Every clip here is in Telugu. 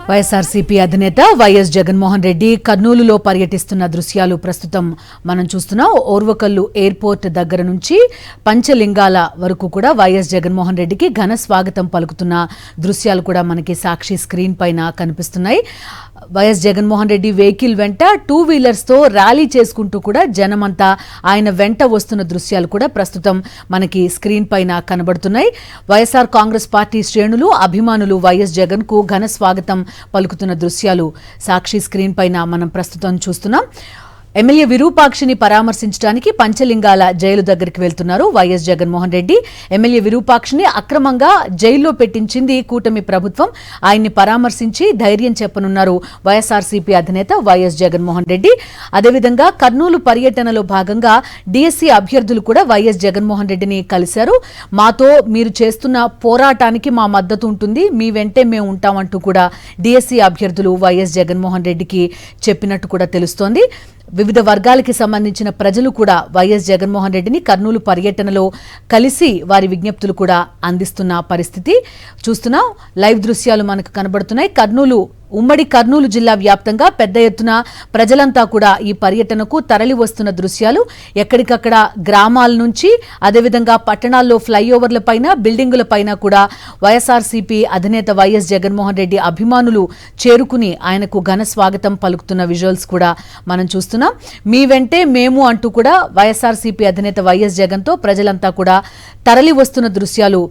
వైఎస్ఆర్సీపీ అధినేత వైఎస్ జగన్మోహన్ రెడ్డి కర్నూలులో పర్యటిస్తున్న దృశ్యాలు ప్రస్తుతం మనం చూస్తున్నాం. ఓర్వకల్లు ఎయిర్పోర్ట్ దగ్గర నుంచి పంచలింగాల వరకు కూడా వైఎస్ జగన్మోహన్ రెడ్డికి ఘన స్వాగతం పలుకుతున్న దృశ్యాలు కూడా మనకి సాక్షి స్క్రీన్ పైన కనిపిస్తున్నాయి. వైఎస్ జగన్మోహన్ రెడ్డి వెహికల్ వెంట 2 వీలర్స్తో ర్యాలీ చేసుకుంటూ కూడా జనమంతా ఆయన వెంట వస్తున్న దృశ్యాలు కూడా ప్రస్తుతం మనకి స్క్రీన్ పైన కనబడుతున్నాయి. వైఎస్ఆర్ కాంగ్రెస్ పార్టీ శ్రేణులు అభిమానులు వైఎస్ జగన్ కు ఘన స్వాగతం పలుకుతున్న దృశ్యాలు సాక్షి స్క్రీన్ పైన మనం ప్రస్తుతం చూస్తున్నాం. ఎమ్మెల్యే విరూపాక్షిని పరామర్శించడానికి పంచలింగాల జైలు దగ్గరికి వెళ్తున్నారు వైఎస్ జగన్మోహన్ రెడ్డి. ఎమ్మెల్యే విరూపాక్షిని అక్రమంగా జైల్లో పెట్టించింది కూటమి ప్రభుత్వం. ఆయన్ని పరామర్శించి ధైర్యం చెప్పనున్నారు వైఎస్ఆర్సీపీ అధినేత వైఎస్ జగన్మోహన్ రెడ్డి. అదేవిధంగా కర్నూలు పర్యటనలో భాగంగా డిఎస్సీ అభ్యర్థులు కూడా వైఎస్ జగన్మోహన్ రెడ్డిని కలిశారు. మాతో మీరు చేస్తున్న పోరాటానికి మా మద్దతు ఉంటుంది, మీ వెంటే మేము ఉంటామంటూ కూడా డిఎస్సీ అభ్యర్థులు వైఎస్ జగన్మోహన్ రెడ్డికి చెప్పినట్టు కూడా తెలుస్తోంది. వివిధ వర్గాలకి సంబంధించిన ప్రజలు కూడా వైఎస్ జగన్మోహన్ రెడ్డిని కర్నూలు పర్యటనలో కలిసి వారి విజ్ఞప్తులు కూడా అందిస్తున్న పరిస్థితి చూస్తున్నాం. లైవ్ దృశ్యాలు మనకు కనబడుతున్నాయి. ఉమ్మడి కర్నూలు జిల్లా వ్యాప్తంగా పెద్ద ఎత్తున ప్రజలంతా కూడా ఈ పర్యటనకు తరలి వస్తున్న దృశ్యాలు ఎక్కడికక్కడ గ్రామాల నుంచి అదేవిధంగా పట్టణాల్లో ఫ్లైఓవర్ల పైన బిల్డింగుల పైన కూడా వైఎస్ఆర్సీపీ అధినేత వైఎస్ జగన్మోహన్ రెడ్డి అభిమానులు చేరుకుని ఆయనకు ఘన స్వాగతం పలుకుతున్న విజువల్స్ కూడా మనం చూస్తున్నాం. మీ వెంటే మేము అంటూ కూడా వైఎస్ఆర్సీపీ అధినేత వైఎస్ జగన్తో ప్రజలంతా కూడా తరలి వస్తున్న దృశ్యాలు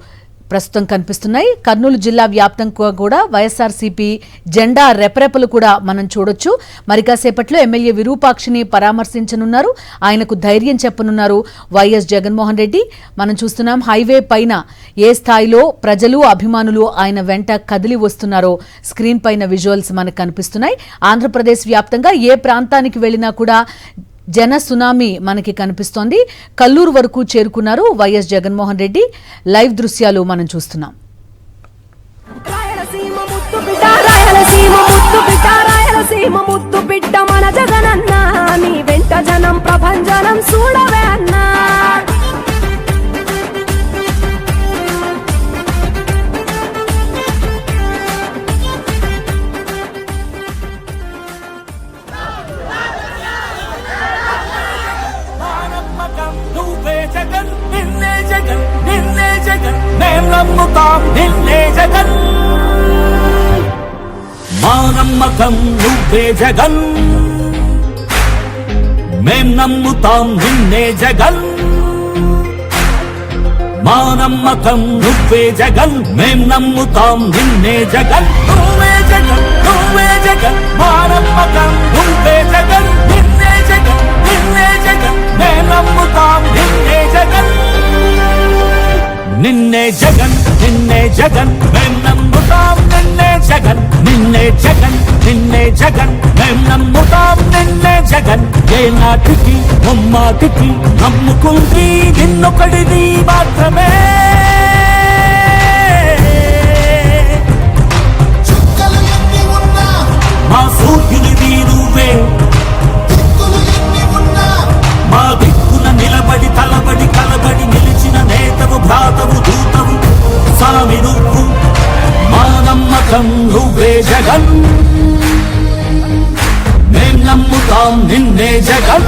ప్రస్తుతం కనిపిస్తున్నాయి. కర్నూలు జిల్లా వ్యాప్తంగా కూడా వైఎస్ఆర్సీపీ జెండా రెపరెపలు కూడా మనం చూడొచ్చు. మరి కాసేపట్లో ఎమ్మెల్యే విరూపాక్షిని పరామర్శించనున్నారు, ఆయనకు ధైర్యం చెప్పనున్నారు వైఎస్ జగన్మోహన్ రెడ్డి. మనం చూస్తున్నాం హైవే పైన ఏ స్థాయిలో ప్రజలు అభిమానులు ఆయన వెంట కదిలి వస్తున్నారో స్క్రీన్ పైన విజువల్స్ మనకు కనిపిస్తున్నాయి. ఆంధ్రప్రదేశ్ వ్యాప్తంగా ఏ ప్రాంతానికి వెళ్ళినా కూడా జన సునామీ మనకి కనిపిస్తోంది. కల్లూరు వరకు చేరుకున్నారు వైఎస్ జగన్మోహన్ రెడ్డి. లైవ్ దృశ్యాలు మనం చూస్తున్నాం. నమ్మకం నువ్వే జగన్, మేం నమ్ముతాం నిన్నే జగన్. మా నమ్మకం నువ్వే జగన్, మేం నమ్ముతాం నిన్నే జగన్. నువ్వే జగన్, నువ్వే జగన్, మా నమ్మకం నువ్వే జగన్. నిన్నే జగన్, నిన్నే జగన్, మేం నమ్ముతాం నిన్నే జగన్. నిన్నే జగన్, నిన్నే జగన్, మేం నమ్ముతాం నిన్నే జగన్. నిన్నే జగన్, నిన్నే జగన్, మేం నమ్ముతాం నిన్నే జగన్. ఏ నాటికి ముమ్మాటికి నమ్ముకుంది నిన్నొకడిది మాత్రమే. మా సూర్యునిది నువ్వే, మా దిక్కున నిలబడి తలబడి కలబడి నిలిచిన నేతవు భ్రాతవు దూతవు సామి నువ్వు. మా నమ్మకం నువ్వే జగన్, మేం నమ్ముతాం నిన్నే జగన్.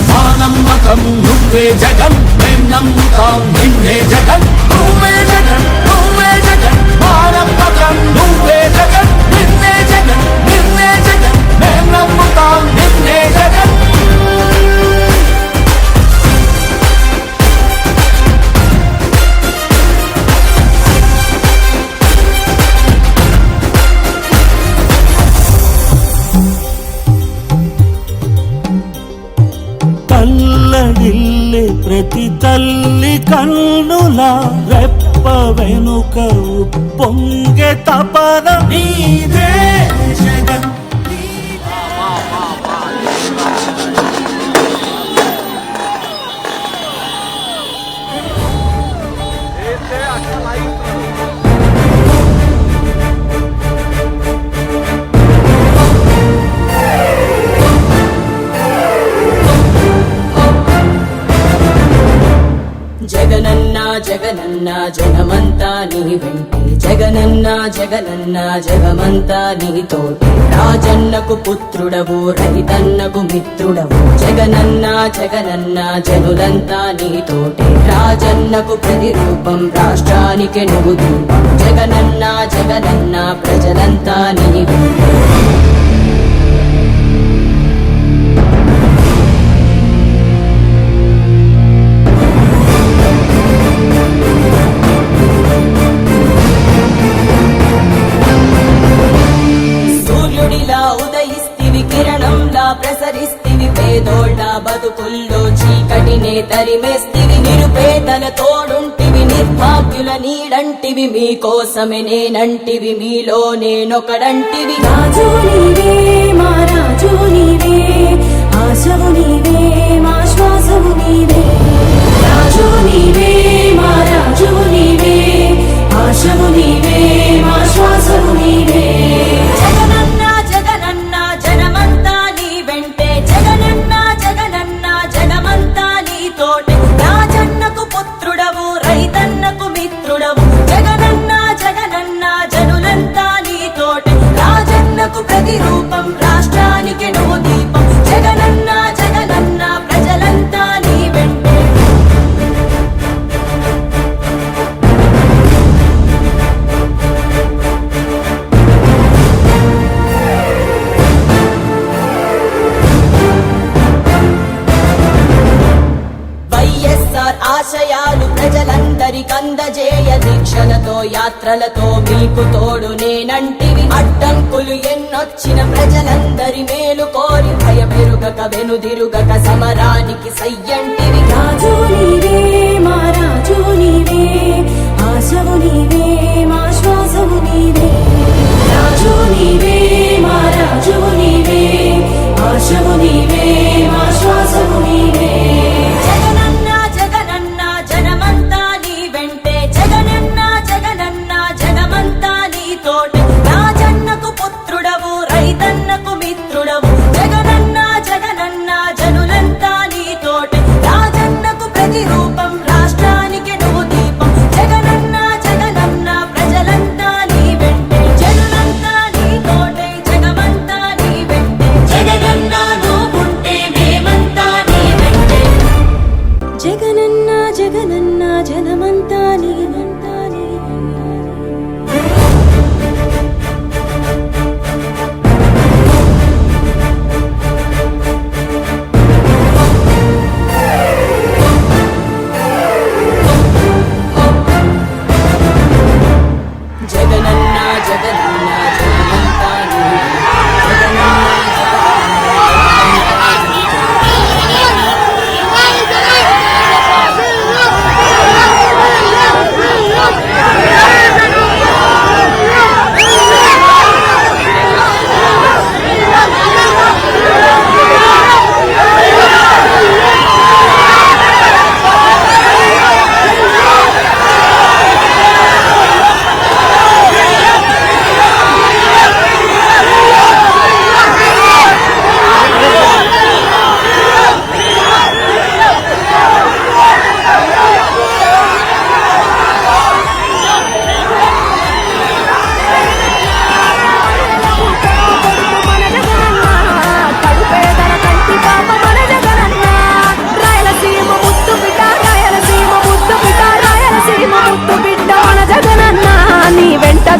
మా నమ్మకం నువ్వే జగన్, మేం నమ్ముతాం నిన్నే జగన్. నువ్వే జగన్, నువ్వే జగన్, మా నమ్మకం నువ్వే జగన్. నిన్నే జగన్, నిన్నే జగన్, మేం నమ్ముతాం నిన్నే జగన్. తల్లడిల్లే ప్రతి తల్లి కన్నుల రెప్ప వెనుక పొంగే తపన నీదే జగన్. జగనన్న జగనన్న జనమంతా నీ వెంటే జగనన్న జగనన్న జగమంతా నీతోటి రాజన్నకు పుత్రుడవు రైతన్నకు మిత్రుడవు జగనన్న జగనన్న జనులంతా నీతోటి రాజన్నకు ప్రతిరూపం రాష్ట్రానికి నువ్వు దీపం జగనన్న జగనన్న ప్రజలంతా నీ వెంటే ప్రసరిస్తివి పేదోళ్ళ బతుకుల్లో చీకటినే తరిమేస్తివి నిరుపేదల తోడుంటివి నిర్భాగ్యుల నీడంటివి మీకోసమే నేనంటివి మీలో నేనొకడంటివి రాజు నీవే మా రాజు నీవే ఆశవు నీవే మా శ్వాసవు నీవే రాజు నీవే మా రాజు నీవే ఆశవు నీవే మా శ్వాసవు నీవే జగనన్న జగనన్న జనమంతా నీ వెంటే జగనన్న జగనన్న జగమంతా నీతోటి రాజన్నకు పుత్రుడవు రైతన్నకు మిత్రుడవు జగనన్న జగనన్న జనులంతా నీతోటి రాజన్నకు ప్రతిరూపం రాష్ట్రానికి నువ్వు దీపం జగనన్న జగనన్న ప్రజలంతా నీ వెంటే ఆశయాలు ప్రజలందరికందజేయ దీక్షలతో యాత్రలతో మీకు తోడు నేనంటివి అడ్డంకులు ఎన్నొచ్చిన ప్రజలందరి మేలు కోరి భయమెరుగక వెనుదిరుగక సమరానికి సయ్యంటివి రాజు నీవే మా రాజు నీవే ఆశవు నీవే మా శ్వాసవు నీవే రాజు నీవే మా రాజు నీవే ఆశవు నీవే మా శ్వాసవు నీవే జగనన్న జగనన్న జనమంతా నీ వెంటే జగనన్న జగనన్న జనమంతా నీతోటి రాజన్నకు పుత్రుడవు రైతన్నకు మిత్రుడవు జగనన్న జగనన్న జనులంతా నీతోటి రాజన్నకు ప్రతిరూపం రాష్ట్రానికి నువ్వు దీపం జగనన్న జగనన్న ప్రజలంతా నీ వెంటే జనులంతా నీతోటి జగమంతా నీ వెంటే జగనన్న నువ్వుంటే మేమంతా నీ వెంటే జగనన్న జగనన్న జనమంతా నీవంతా జగనన్న జగనన్న జగమంతా నీ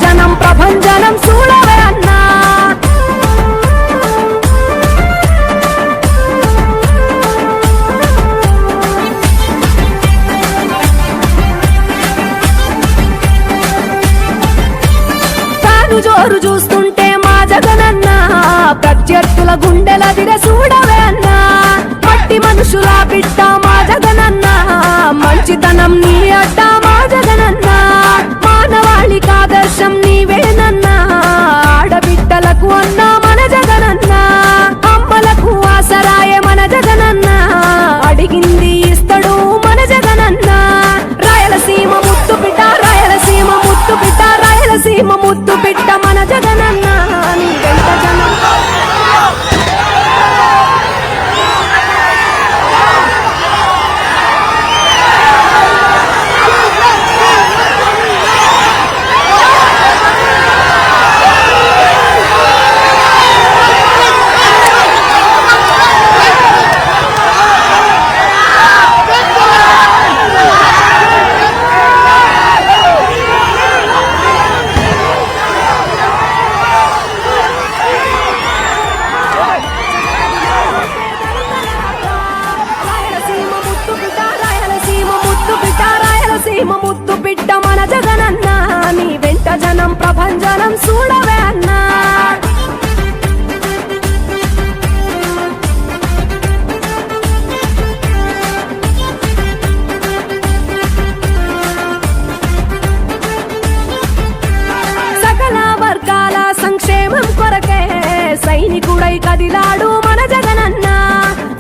జనం ప్రభంజనం చూడవే అన్నా తాను జోరు చూస్తుంటే మా జగనన్న ప్రత్యర్థుల గుండెల దిర చూడవే అన్నా మట్టి మనుషుల బిడ్డ మా జగనన్న మంచితనం నీ అడ్డ మా జగనన్న మానవాళికి ఆదర్శం నీవేనన్నా ఆడబిడ్డలకు అన్నా మన జగనన్న అమ్మలకు ఆసరాయే మన జగనన్న అడిగింది ఇస్తడు మన జగనన్న రాయలసీమ ముద్దు బిడ్డ రాయలసీమ ముద్దు బిడ్డ రాయలసీమ ముద్దు బిడ్డ మన జగనన్న నీ వెంట జనం చూడవే అన్నా సకల వర్గాల సంక్షేమం కొరకే సైనికుడై కదిలాడు మన జగనన్న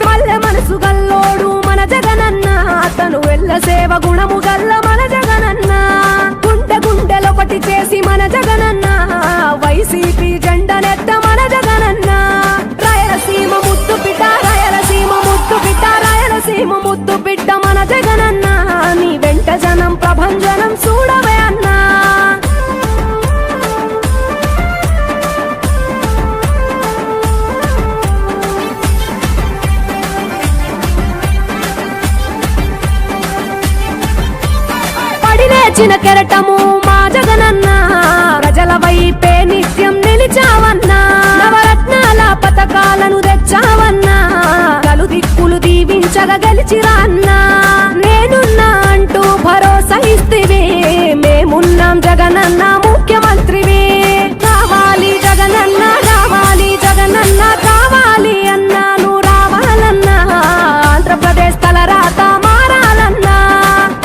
పల్లె మనసు గల్లోడు మన జగనన్న అతను వెళ్ళ సేవ గుణము గల్ల మన జగనన్న గుండె గుండెలొకటి చేసి మన జగనన్న వైసీపీ జెండనెత్త మన జగనన్న రాయలసీమ ముద్దు బిడ్డ రాయలసీమ ముద్దు బిడ్డ రాయలసీమ ముద్దు బిడ్డ మన జగనన్న నీ వెంట జనం ప్రభంజనం చూడవే అన్నా లేచిన కెరటము మా జగనన్న ప్రజల వైపే నిత్యం నిలిచావన్నా నవరత్నాల పథకాలను తెచ్చావన్నా కలు దిక్కులు దీవించగా గెలిచిరా అన్నా నేనున్నా అంటూ భరోసా ఇస్తివి మేమున్నాం జగనన్న ముఖ్యమంత్రివి కావాలి జగనన్న కావాలి జగనన్న కావాలి అన్నా నువ్వు రావాలన్నా ఆంధ్రప్రదేశ్ తలరాత మారాలన్నా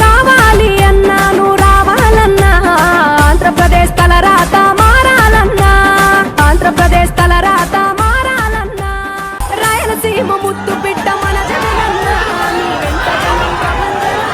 కావాలి అన్నా నువ్వు రావాలన్నా ఆంధ్రప్రదేశ్ తలరాత మారాలన్నా ఆంధ్రప్రదేశ్ తలరాత మారాలన్నా రాయలసీమ ముద్దు బిడ్డ మన జగనన్న నీ వెంట జనం ప్రభంజనం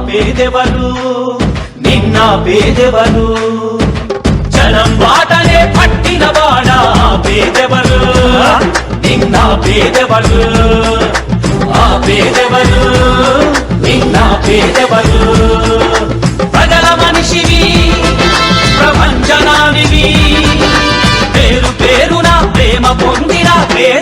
పేదెవరు నిన్న పేదెవరు జనం బాటనే పట్టిన వాడా పేదెవరు నిన్న పేదెవరు ఆ పేదెవరు నిన్న పేదెవరు